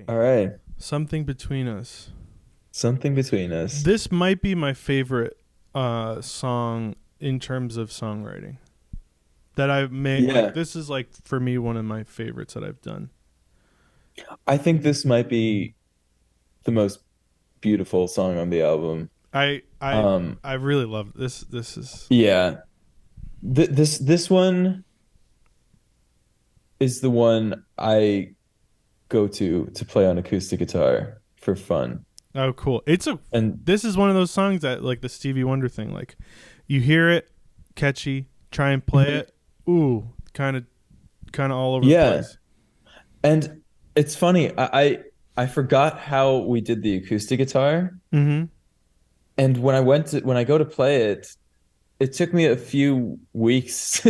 All right. Something Between Us. Something between us. This might be my favorite song in terms of songwriting that I've made. Like, Yeah. this is like for me one of my favorites that I've done. I think this might be the most beautiful song on the album. I I Um, I really love this. This is yeah. This one is the one I go to play on acoustic guitar for fun. oh cool. It's a And This is one of those songs that like the Stevie Wonder thing. Like, you hear it, catchy, try and play Mhm. it. Ooh, kind of all over the Yeah. place. And it's funny. I forgot how we did the acoustic guitar. Mm-hmm. And when I go to play it, it took me a few weeks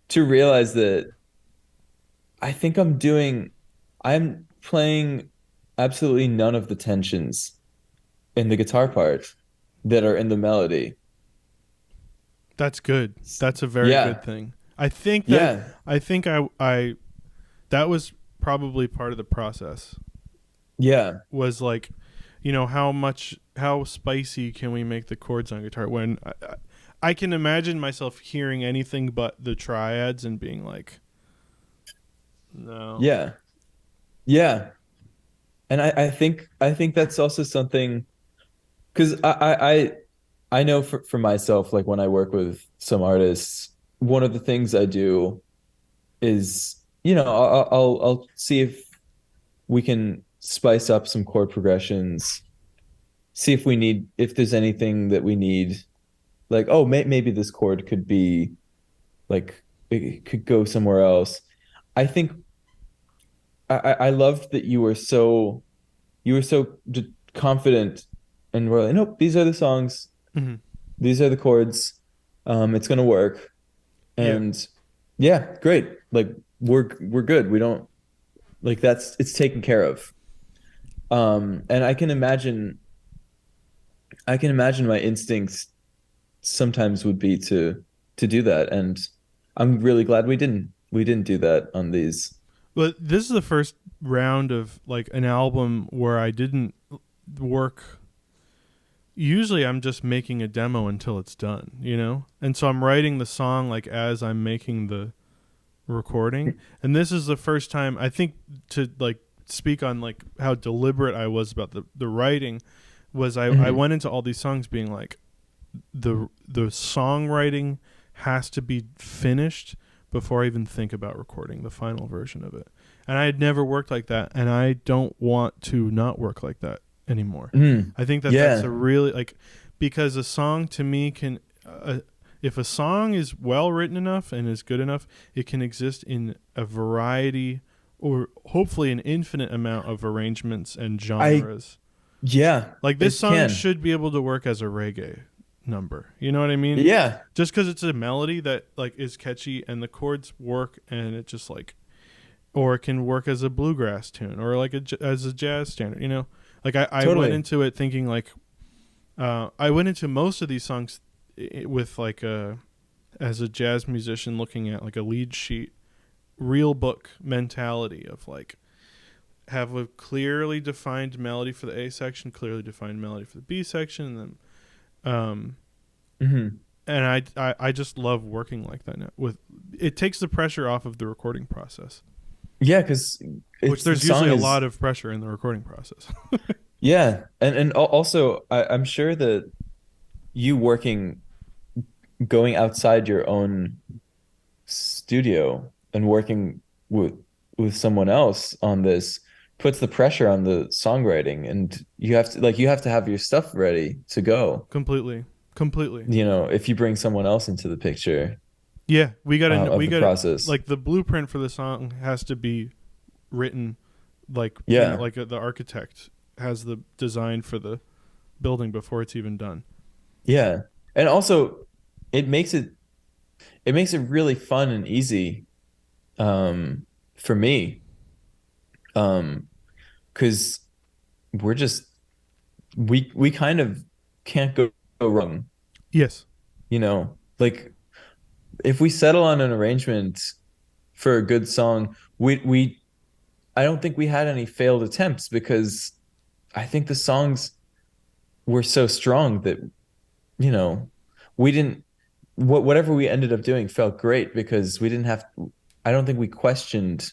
to realize that I think I'm playing absolutely none of the tensions in the guitar part that are in the melody. That's good. That's a very good Yeah, thing. I think that yeah, I think I that was probably part of the process. yeah, Was like, how spicy can we make the chords on guitar when I can imagine myself hearing anything but the triads and being like, no. yeah, yeah. And I think that's also something because I know for myself, like when I work with some artists, one of the things I do is, I'll see if we can spice up some chord progressions, see if there's anything that we need, like, oh, maybe this chord could be like, it could go somewhere else. I think I loved that you were so confident and were like, nope, these are the songs, Mm-hmm. these are the chords, it's gonna work. Yeah. And yeah, great. Like we're good. We don't like that's it's taken care of. And I can imagine my instincts sometimes would be to do that. And I'm really glad we didn't do that on these. But this is the first round of like an album where I didn't work. Usually I'm just making a demo until it's done. And so I'm writing the song like as I'm making the recording. And this is the first time I think to like speak on like how deliberate I was about the writing was I Mhm. went into all these songs being like the songwriting has to be finished before I even think about recording the final version of it. And I had never worked like that, and I don't want to not work like that anymore. Mhm. I think that that's a Yeah. really like because a song to me can if a song is well written enough and is good enough, it can exist in a variety or hopefully an infinite amount of arrangements and I genres. yeah, Like, this it song can. should be able to work as a reggae number. You know what I mean? Yeah, Just because it's a melody that like is catchy and the chords work and it just like, or it can work as a bluegrass tune or like as a jazz standard. Like I went totally. into it thinking like I went into most of these songs with like as a jazz musician looking at like a lead sheet, real book mentality of like have a clearly defined melody for the A section, clearly defined melody for the B section, and then Hmm. and I just love working like that now. With it takes the pressure off of the recording process, Yeah, because which it's the there's usually song a is lot of pressure in the recording process. yeah, and also I'm sure that you working going outside your own studio and working with someone else on this puts the pressure on the songwriting, and you have to have your stuff ready to go. completely, completely. If you bring someone else into the picture Yeah, of we the got to process. like the blueprint for the song has to be written like Yeah, like the architect has the design for the building before it's even done. yeah, and also it makes it it makes it really fun and easy for me because we're just we kind of can't go wrong, Yes. like if we settle on an arrangement for a good song, we I don't think we had any failed attempts because I think the songs were so strong that, you know, we didn't whatever we ended up doing felt great because we didn't have I don't think we questioned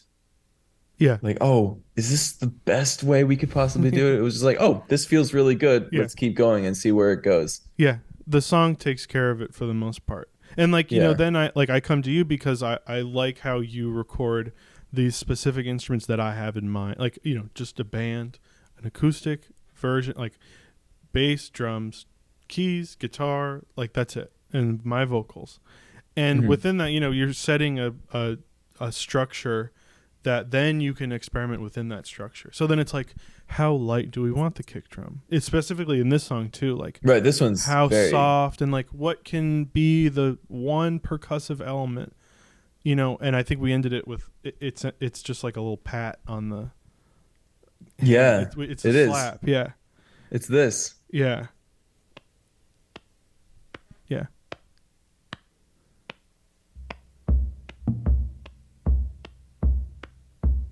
Yeah. like, oh, is this the best way we could possibly do it? It was just like, oh, this feels really good. Yeah. Let's keep going and see where it goes. Yeah. The song takes care of it for the most part. And like, Yeah. then I come to you because I like how you record these specific instruments that I have in mind. Like, just a band, an acoustic version, like bass, drums, keys, guitar, like that's it. And my vocals. And Mhm. within that, you're setting a structure that then you can experiment within that structure. So then it's like, how light do we want the kick drum? It's specifically in this song too, like Right. This one's how very, soft and like what can be the one percussive element, and I think we ended it with it's just like a little pat on the hand. yeah, It's a it is. slap. Yeah. It's this. Yeah. Yeah.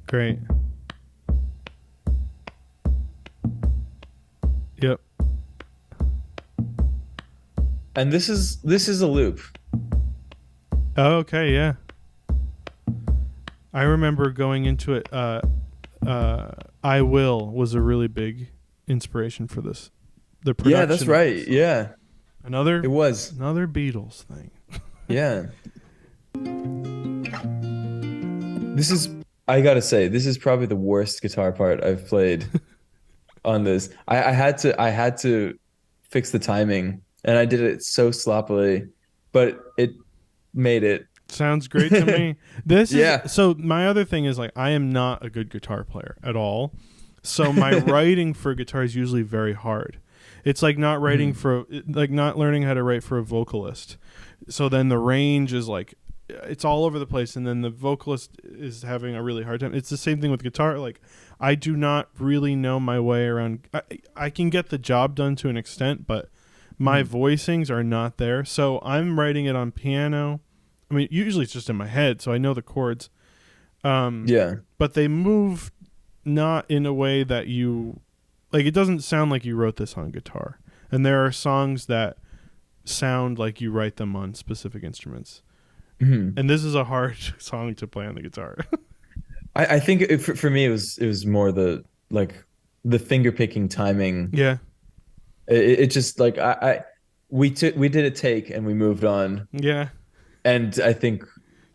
Great. Yep. And this is a loop. Oh, okay, yeah. I remember going into it. I Will was a really big inspiration for this. The Yeah, that's production of this right. song. Yeah, it Another was. another Beatles thing. Yeah. This is, I gotta say, this is probably the worst guitar part I've played on this. I had to fix the timing and I did it so sloppily, but it made it. Sounds great to me. This is Yeah. so my other thing is like I am not a good guitar player at all. So my writing for guitar is usually very hard. It's like not writing Mhm. for like not learning how to write for a vocalist. So then the range is like it's all over the place and then the vocalist is having a really hard time. It's the same thing with guitar. Like I do not really know my way around. I can get the job done to an extent, but my Mhm. voicings are not there. So I'm writing it on piano. I mean, usually it's just in my head, so I know the chords. Yeah. But they move not in a way that you like. It doesn't sound like you wrote this on guitar. And there are songs that sound like you write them on specific instruments. Mhm. And this is a hard song to play on the guitar. I think for me it was more the like the finger picking timing. Yeah, It just like we did a take and we moved on. yeah. And I think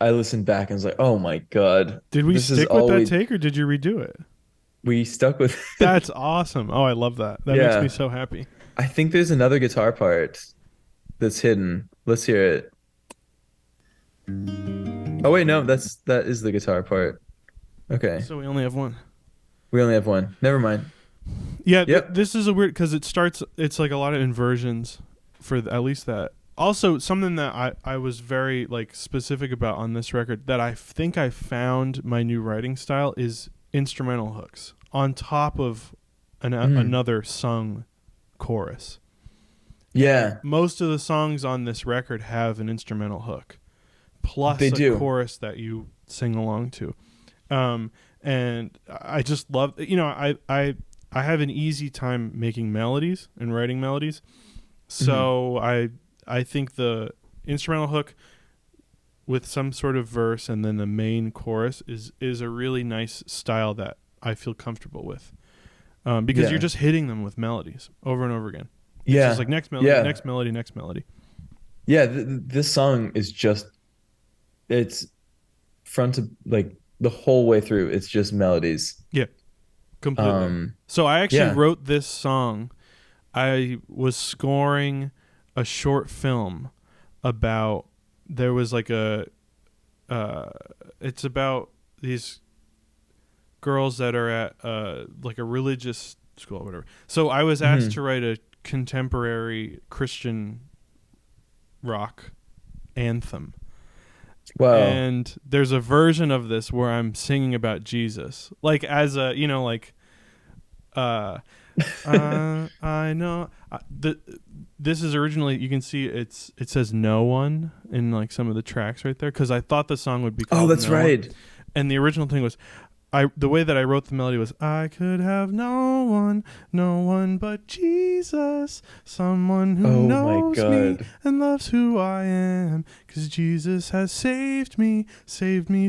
I listened back and was like, oh my God, Did we this is stick with all that take or did you redo it? we stuck with. That's awesome. Oh, I love that. That makes me Yeah. so happy. I think there's another guitar part that's hidden. Let's hear it. Oh wait, no, that is the guitar part. Okay. So we only have one. We only have one. Never mind. Yeah, Yep. this is a weird because it starts. It's like a lot of inversions for at least that. Also, something that I was very like specific about on this record that I think I found my new writing style is instrumental hooks on top of Mm. another sung chorus. And Yeah, most of the songs on this record have an instrumental hook plus they a do. chorus that you sing along to. And I just love, I have an easy time making melodies and writing melodies. Mhm. So I think the instrumental hook with some sort of verse and then the main chorus is a really nice style that I feel comfortable with. Because you're Yeah. just hitting them with melodies over and over again. It's just Yeah. like next melody, Yeah. next melody, next melody. Yeah, this song is just it's front to like the whole way through. It's just melodies. Yeah, completely. Um, So I actually yeah. wrote this song. I was scoring a short film about there was like a it's about these girls that are at like a religious school or whatever. So I was asked Mhm. to write a contemporary Christian rock anthem. Wow. And there's a version of this where I'm singing about Jesus. Like as a, like uh I know this is originally you can see it says no one in like some of the tracks right there cuz I thought the song would be Oh, called that's No One. right. And the original thing was the way that I wrote the melody was, I could have no one but Jesus, someone who Oh my knows me God. and loves who I am, because Jesus has saved me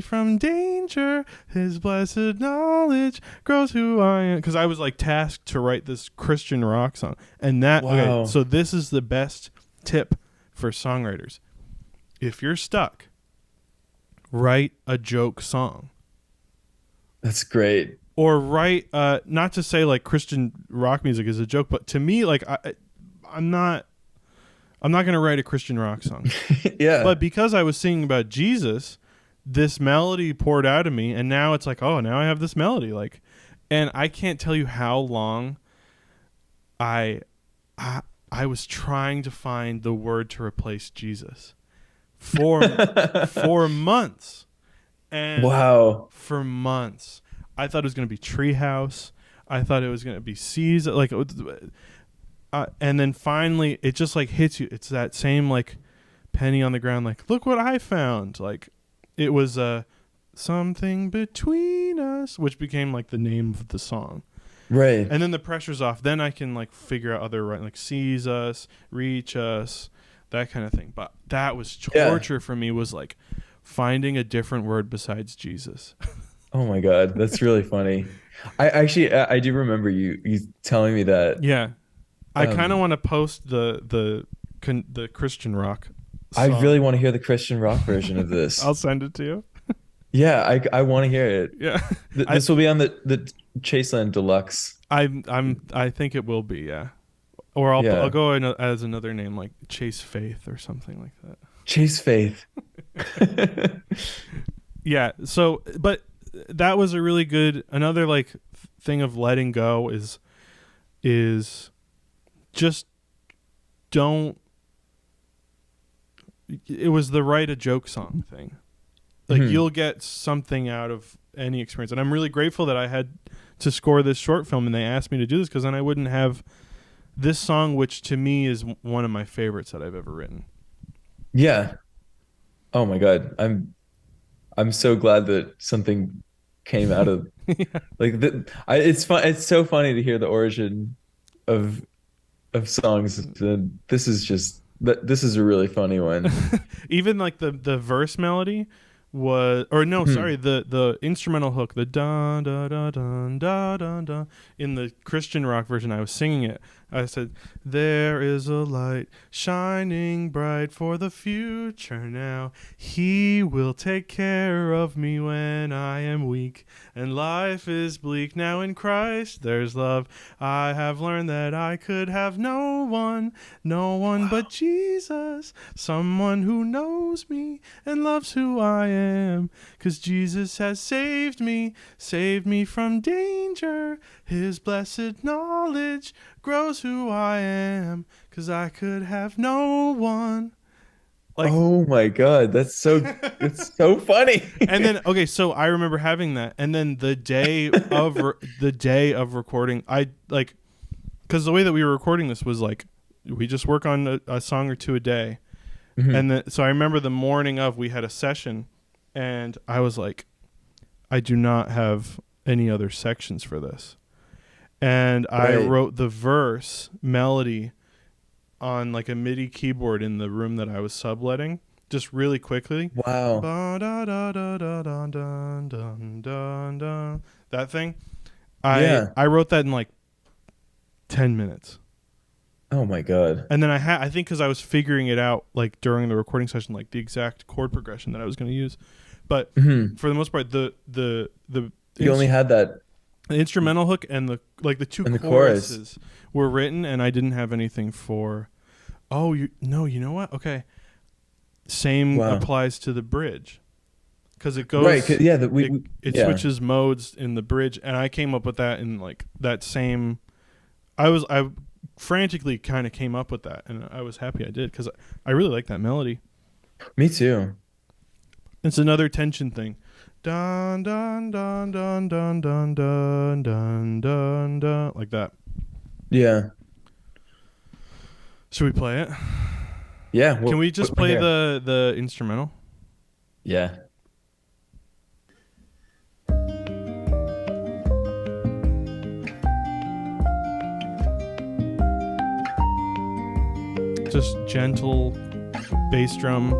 from danger. His blessed knowledge grows who I am. Because I was like tasked to write this Christian rock song, and okay, Wow. so this is the best tip for songwriters. If you're stuck, write a joke song. That's great. Or write, not to say like Christian rock music is a joke, but to me, like I'm not gonna write a Christian rock song. Yeah. But because I was singing about Jesus, this melody poured out of me, and now it's like, oh, now I have this melody, like, and I can't tell you how long I I was trying to find the word to replace Jesus for months. And Wow. for months, I thought it was going to be Treehouse. I thought it was going to be Caesar. Like, and then finally, it just like hits you. It's that same like penny on the ground. Like, look what I found. Like, it was something between us, which became like the name of the song. Right. And then the pressure's off. Then I can like figure out other like seize us, reach us, that kind of thing. But that was torture for me. Was like finding a different word besides Jesus. Oh my God, that's really funny. I actually I do remember you telling me that. Yeah, I kind of Um, want to post the Christian rock I song. really want to hear the Christian rock version of this. I'll send it to you. Yeah, I want to hear it. Yeah, I This will be on the Chaseland Deluxe. I think it will be. Yeah, or I'll Yeah. go as another name like Chase Faith or something like that. Chase Faith. Yeah. So, but that was a really good another like thing of letting go is just don't. It was the write a joke song thing. Like Mhm. you'll get something out of any experience, and I'm really grateful that I had to score this short film and they asked me to do this, because then I wouldn't have this song, which to me is one of my favorites that I've ever written. Yeah. Oh my God. I'm so glad that something came out of Yeah. like it's fun. It's so funny to hear the origin of songs. This is just this is a really funny one. Even like the verse melody was, or no, Hmm. sorry, the instrumental hook, the da da da da da da da. In the Christian rock version, I was singing it. I said, "There is a light shining bright for the future now. He will take care of me when I am weak and life is bleak. Now in Christ there's love. I have learned that I could have no one but Wow. Jesus, someone who knows me and loves who I am. 'Cause Jesus has saved me from danger. His blessed knowledge grows who I am. 'Cause I could have no one." Like, Oh my God, it's so funny. and then okay, so I remember having that, and then the day of recording, I like, because the way that we were recording this was like we just work on a song or two a day. And Mhm. then, so I remember the morning of, we had a session, and I was like, I do not have any other sections for this. And I Right. wrote the verse melody on like a MIDI keyboard in the room that I was subletting, just really quickly. Wow. Ba da da da da da dun dun dun dun. That thing. Yeah. I wrote that in like 10 minutes. Oh my God. And then I think because I was figuring it out like during the recording session, like the exact chord progression that I was going to use. But Mhm. for the most part, You only had that the instrumental hook and the two in the chorus. choruses were written, and I didn't have anything for. Oh, you know what? Okay, same Wow. applies to the bridge, because it Right. goes Yeah, it yeah. switches modes in the bridge, and I came up with that in like that same. I frantically kind of came up with that, and I was happy I did, because I really like that melody. Me too. It's another tension thing. Dun dun dun dun dun dun dun dun dun dun, like that. Yeah. Should we play it? Yeah. Can we What just play here? the instrumental? Yeah. just gentle bass drum.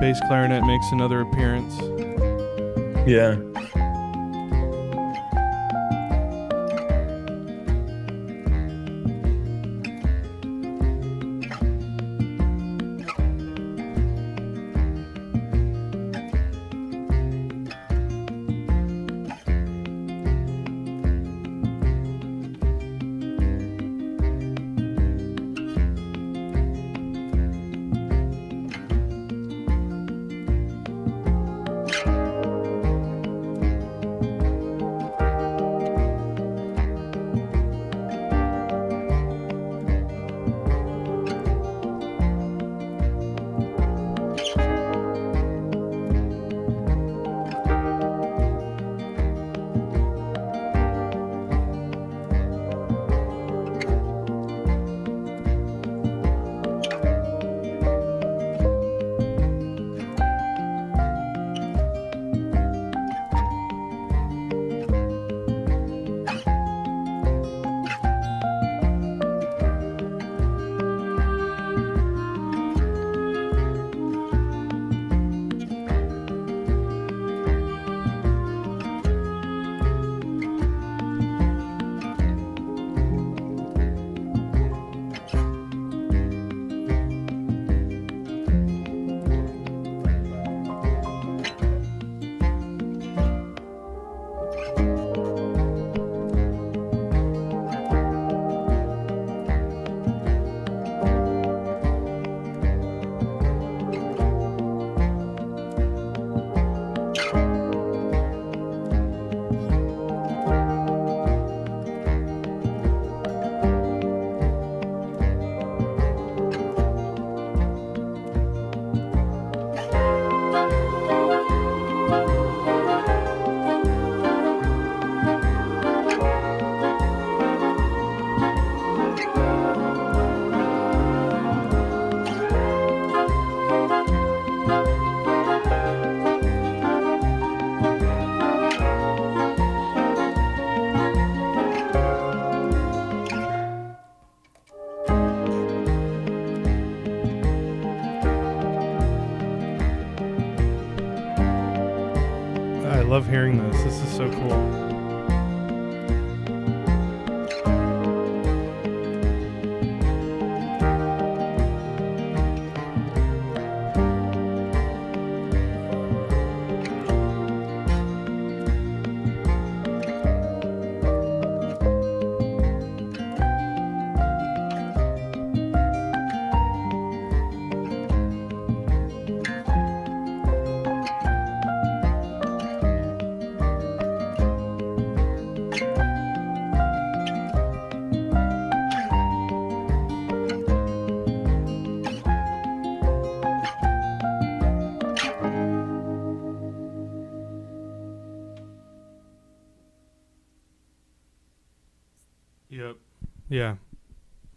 Bass clarinet makes another appearance. Yeah. I love hearing this. This is so cool. Yep. Yeah.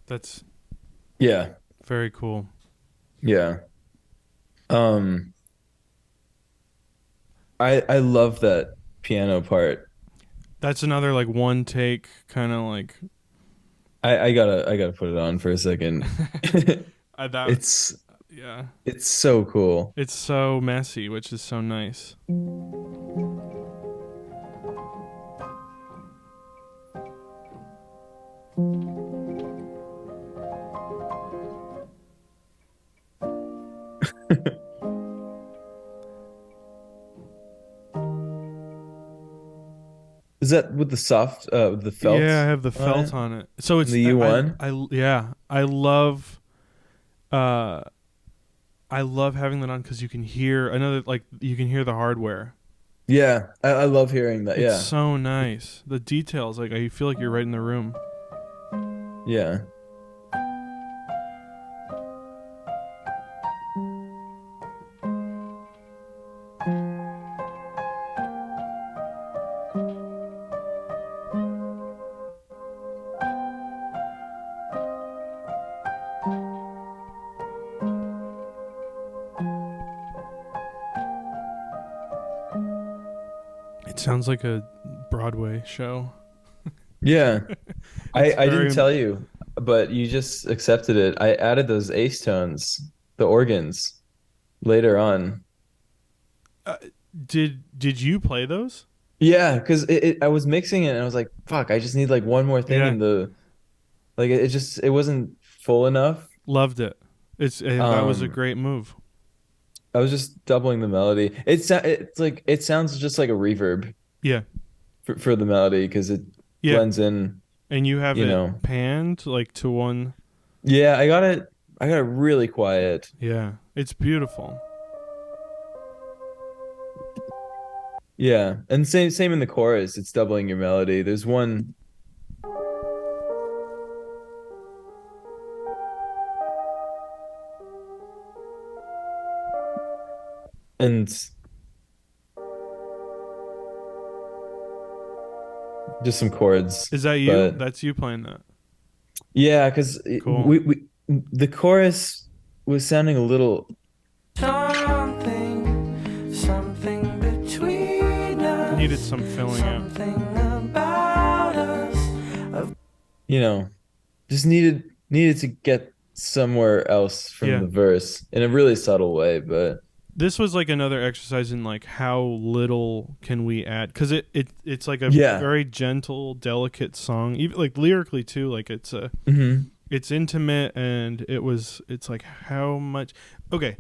That's Yeah. very cool. Yeah. Um, I love that piano part. That's another like one take kind of like I gotta put it on for a second. that It's yeah. it's so cool. It's so messy, which is so nice. Is that with the soft with the Yeah, I felt have the on felt it? on it. So it's The U1? yeah, uh I love having that on cuz you can hear another like you can hear the hardware. Yeah, I love hearing that. It's Yeah. so nice. The details like I feel like you're right in the room. Yeah. It sounds like a Broadway show. Yeah. It's I didn't very. tell you, but you just accepted it. I added those ace tones, the organs, later on. Uh, did you play those? Yeah, because I was mixing it and I was like, fuck, I just need like one more thing Yeah, in the like it just it wasn't full enough. loved it. That was a Um, great move. I was just doubling the melody. It's like it sounds just like a reverb Yeah, for the melody because it yeah, blends in, and you have you it know. panned like to one. Yeah, I got it really quiet. Yeah, it's beautiful. Yeah. And same in the chorus, it's doubling your melody. There's one and just some chords. Is that you? But That's you playing that. yeah, because Cool. we the chorus was sounding a little, Something between Needed us, some filling out. something about us. you know, just needed to get somewhere else from Yeah. the verse in a really subtle way, but This was like another exercise in like how little can we add, because it's like a yeah. very gentle, delicate song, even like lyrically too. Like Hmm. it's intimate, and it's like how much. Okay,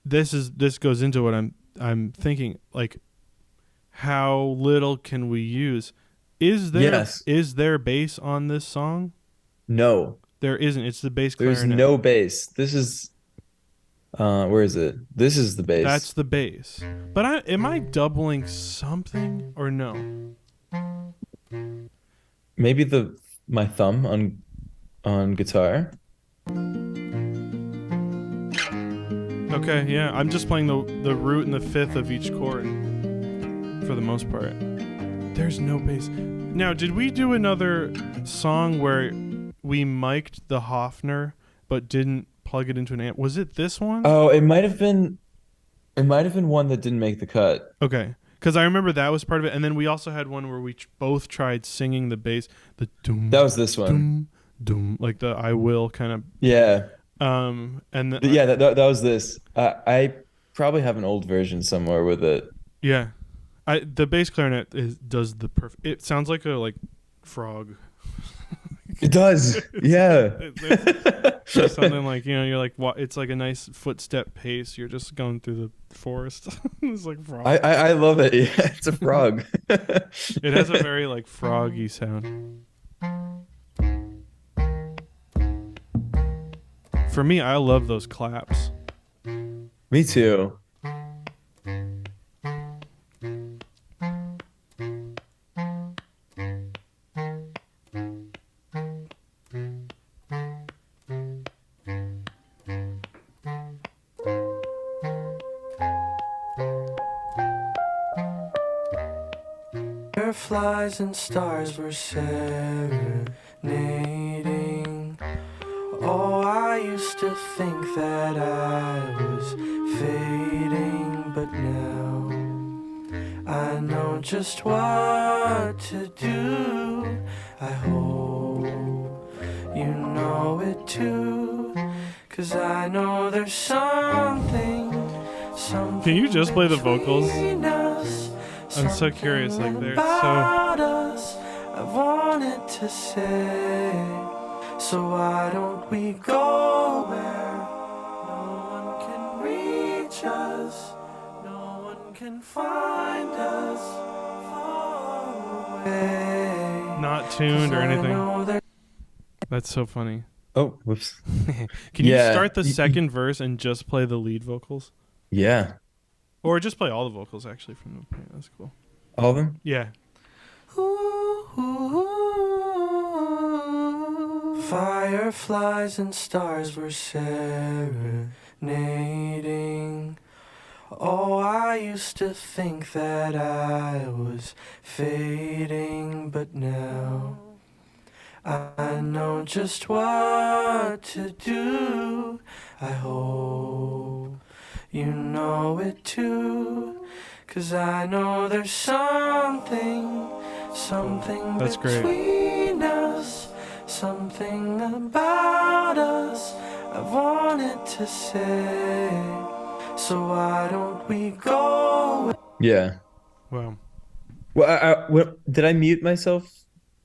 this goes into what I'm thinking. Like, how little can we use? Yes. Is there bass on this song? No. There isn't. It's the bass There's clarinet. no bass. This is where is it? This is the That's bass. the bass. But am I doubling something or no? Maybe the my thumb on guitar. Okay, yeah. I'm just playing the root and the fifth of each chord for the most part. There's no bass. Now, did we do another song where we mic'd the Hofner but didn't plug it into an amp? Was it this one? Oh, it might have been one that didn't make the cut. Okay. Because I remember that was part of it. And then we also had one where we both tried singing the bass, the That doom, was this one. doom, doom, like the I will kind of. Yeah. And the, Yeah, that was this. I probably have an old version somewhere with it. yeah, the bass clarinet does the perfect. It sounds like a frog. It does. Yeah. There's something like, you're like, it's like a nice footstep pace. You're just going through the forest. It's like frog. I love it. Yeah, it's a frog. It has a very like froggy sound. For me, I love those claps. Me too. Fireflies and stars were serenading. Oh, I used to think that I was fading, but now I know just what to do. I hope you know it too, 'cause I know there's something. Can you just play the vocals? between us. I'm so curious. Like they're so. About us, I wanted to say. So why don't we go where no one can reach us, no one can find us far away. Not tuned or 'Cause I anything. know that That's so funny. Oh, whoops. Can you Yeah. start the second verse and just play the lead vocals? Yeah. Or just play all the vocals actually from the yeah, that's cool. All of them? Yeah. fireflies and stars were serenading. Oh, I used to think that I was fading, but now I know just what to do. I hope you know it too, 'cause I know there's something something That's great. between us, something about us I wanted to say. So why don't we go? Yeah. Wow. Well, did I mute myself?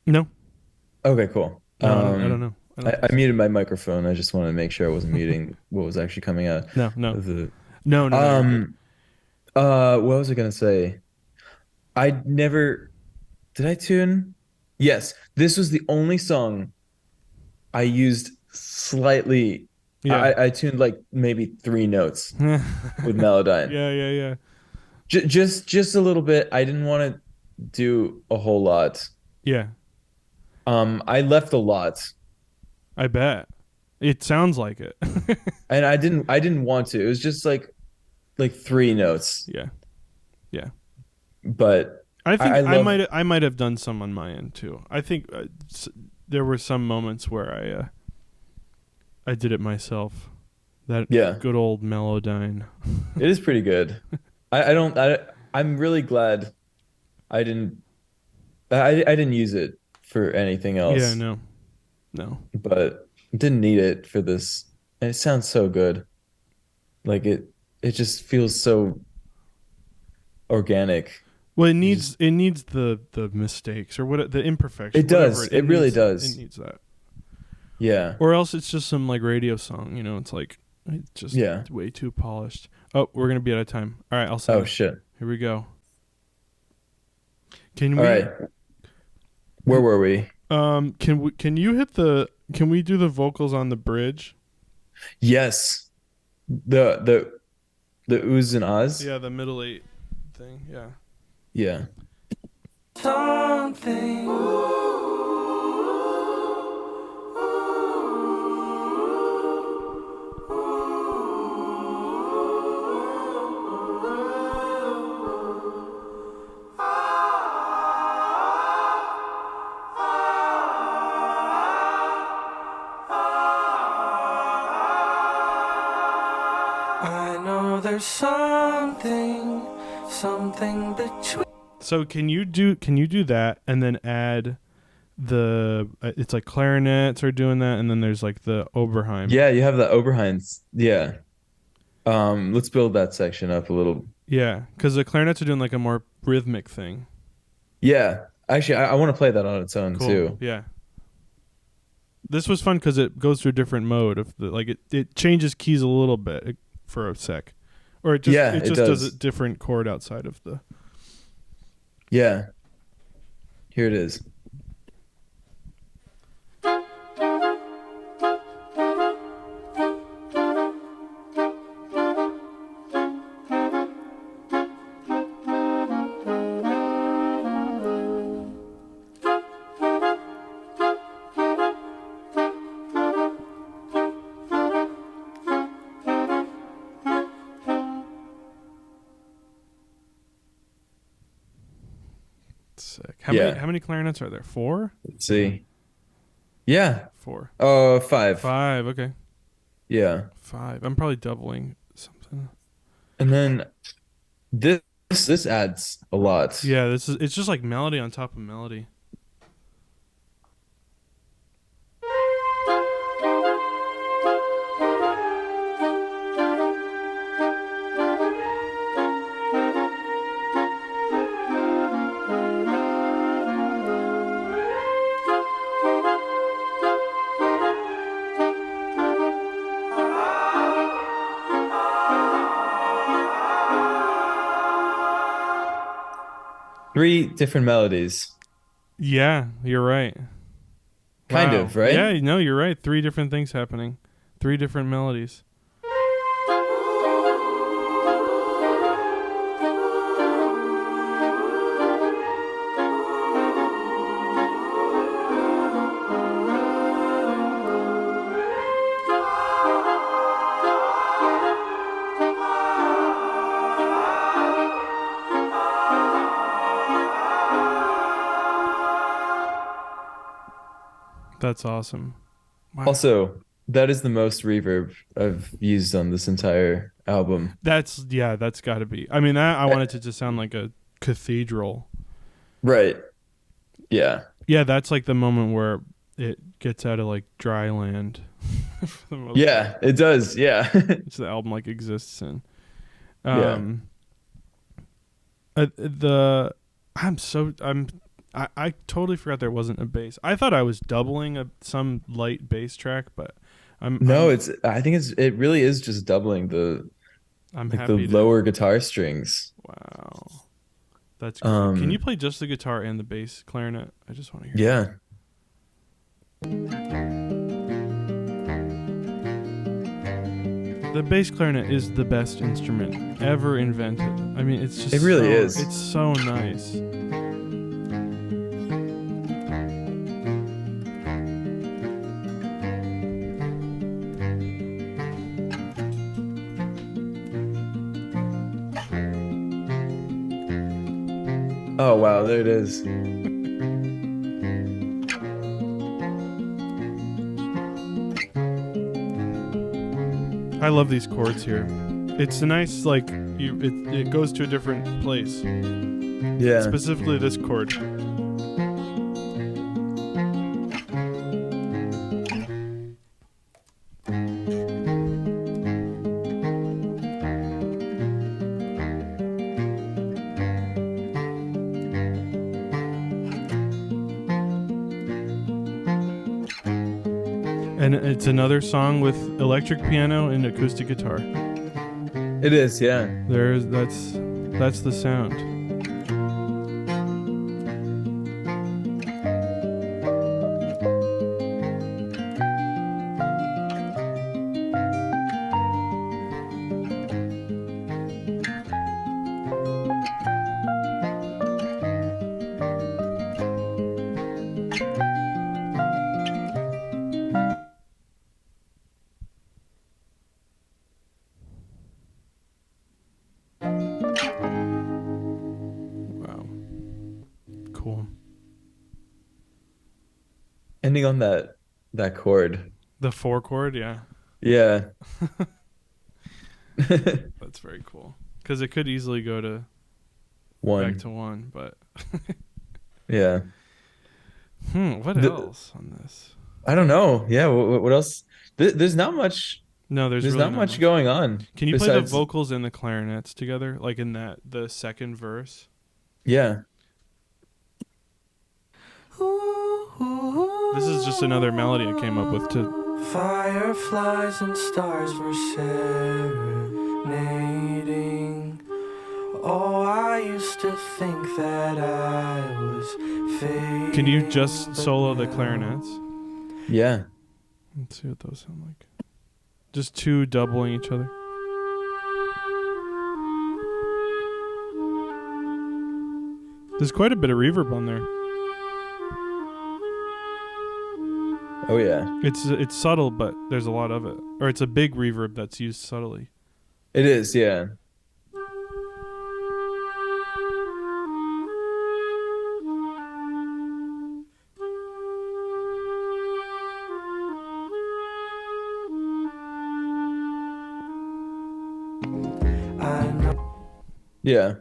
No, Okay, cool. no, I don't know. I don't think I so. muted my microphone. I just wanted to make sure I wasn't muting what was actually coming out No, no, of the. no, no, no. You're good. Um. What was I gonna say? I never did I tune? Yes, this was the only song I used slightly. Yeah. I tuned like maybe three notes yeah, with Melodyne. yeah. Just a little bit. I didn't want to do a whole lot. Yeah. I left a lot, I bet. It sounds like it. and I didn't want to. It was just like three notes, yeah. Yeah. but I think I love. I might have done some on my end too. I think there were some moments where I did it myself. That Yeah, good old Melodyne. it is pretty good. I don't. I'm really glad I didn't. I didn't use it for anything Yeah, else, no. No. but didn't need it for this. And it sounds so good. Like it just feels so organic. Well, You just it needs the mistakes or what the imperfection, it whatever does. it It really needs it does. needs that. Yeah. Or else it's just some like radio song, it's like it's just Yeah. way too polished. Oh, we're going to be out of time. All right, I'll sing Oh it. shit. Here we go. Can All we right. Where were we? can we do the vocals on the bridge? Yes. The oohs and ahs. Yeah, the middle 8 thing. Yeah. Yeah. Something. I know there's something between. So can you do that and then add the it's like clarinets are doing that and then there's like the Oberheim. Yeah, you have the Oberheins. Yeah. Let's build that section up a little. Yeah, cuz the clarinets are doing like a more rhythmic thing. Yeah. Actually, I want to play that on its own Cool. too. Yeah. This was fun cuz it goes through a different mode of the like it changes keys a little bit for a sec. Or Yeah, it it just does a does. different chord outside of the. Yeah. Here it is. Sick. Yeah. How many clarinets are there? 4? Let's see. Yeah. 4. 5. 5. Okay. Yeah. 5. I'm probably doubling something. And then this this adds a lot. Yeah, it's just like melody on top of melody. Three different melodies. Yeah, you're right. Kind Wow. of, right? Yeah, no, you're right. 3 different things happening. 3 different melodies. That's awesome. Wow. Also, that is the most reverb I've used on this entire album. That's got to be. I mean, that I Eh, want it to just sound like a cathedral. Right. Yeah. Yeah, that's like the moment where it gets out of like dry land for the most part. Yeah, it does. Yeah. Which the album like exists in. Yeah. Um, the I'm so I totally forgot there wasn't a bass. I thought I was doubling some light bass track, but No, I think it really is just doubling I'm like the happy to. lower guitar strings. Wow, that's great. Can you Um, play just the guitar and the bass clarinet? I just want to hear that. yeah. The bass clarinet is the best instrument ever invented. I mean, it's It just really so is. it's so nice. Oh wow, there it is. I love these chords here. It's a nice like it goes to a different place. Yeah. Specifically this chord. And it's another song with electric piano and acoustic guitar. It is, yeah. That's the sound. Wow. Cool. Ending on that chord. The 4 chord, yeah. Yeah. That's very cool. Cuz it could easily go to back One. to 1, but Yeah. what The, else on this? I don't know. Yeah, what else? There's not much No, there's there's really not not much much. going on Can you play the besides vocals and the clarinets together like in the second verse? yeah. This is just another melody I came up with to Fireflies and stars were serenading. Oh, I used to think that I was fading. Can you just solo the clarinets? Yeah. Let's see what those sound like. Just two doubling each other. There's quite a bit of reverb on there. Oh yeah. It's subtle, but there's a lot of it. Or it's a big reverb that's used subtly. It is, yeah. I know. Yeah.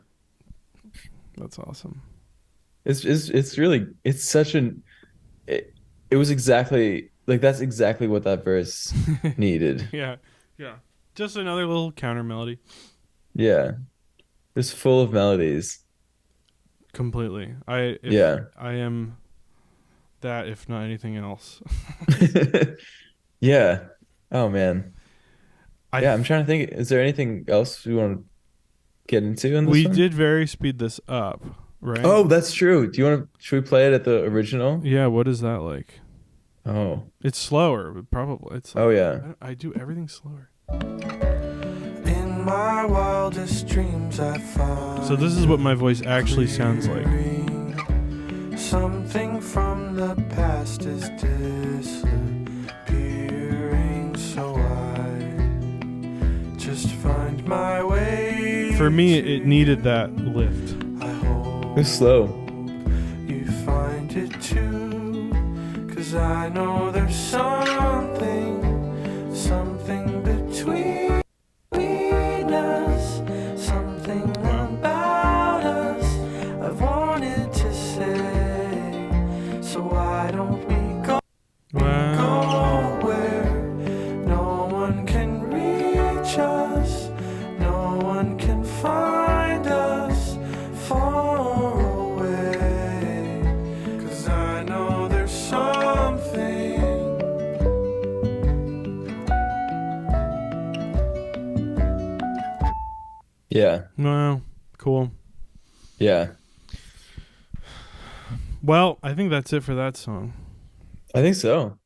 That's awesome. It's really it's such an it was exactly like that's exactly what that verse needed. Yeah. Yeah. Just another little counter melody. Yeah. It's full of melodies. Completely. Yeah. I am that if not anything else. Yeah. Oh man. I Yeah, I'm trying to think. Is there anything else we want to get into in this We one? did very speed this up, right? Oh, that's true. Do you want to? Should we play it at the original? Yeah, what is that like? Oh. It's slower, but probably. It's like, Oh yeah. I do everything slower. In my wildest dreams I find. So this is what my voice actually sounds like. Something from the past is disappearing, so I just find my way. For me, it needed that lift. I hope It's slow. you find it too, 'cause I know there's something between us, something about us I've wanted to say. Yeah. Wow, cool. Yeah. Well, I think that's it for that song. I think so.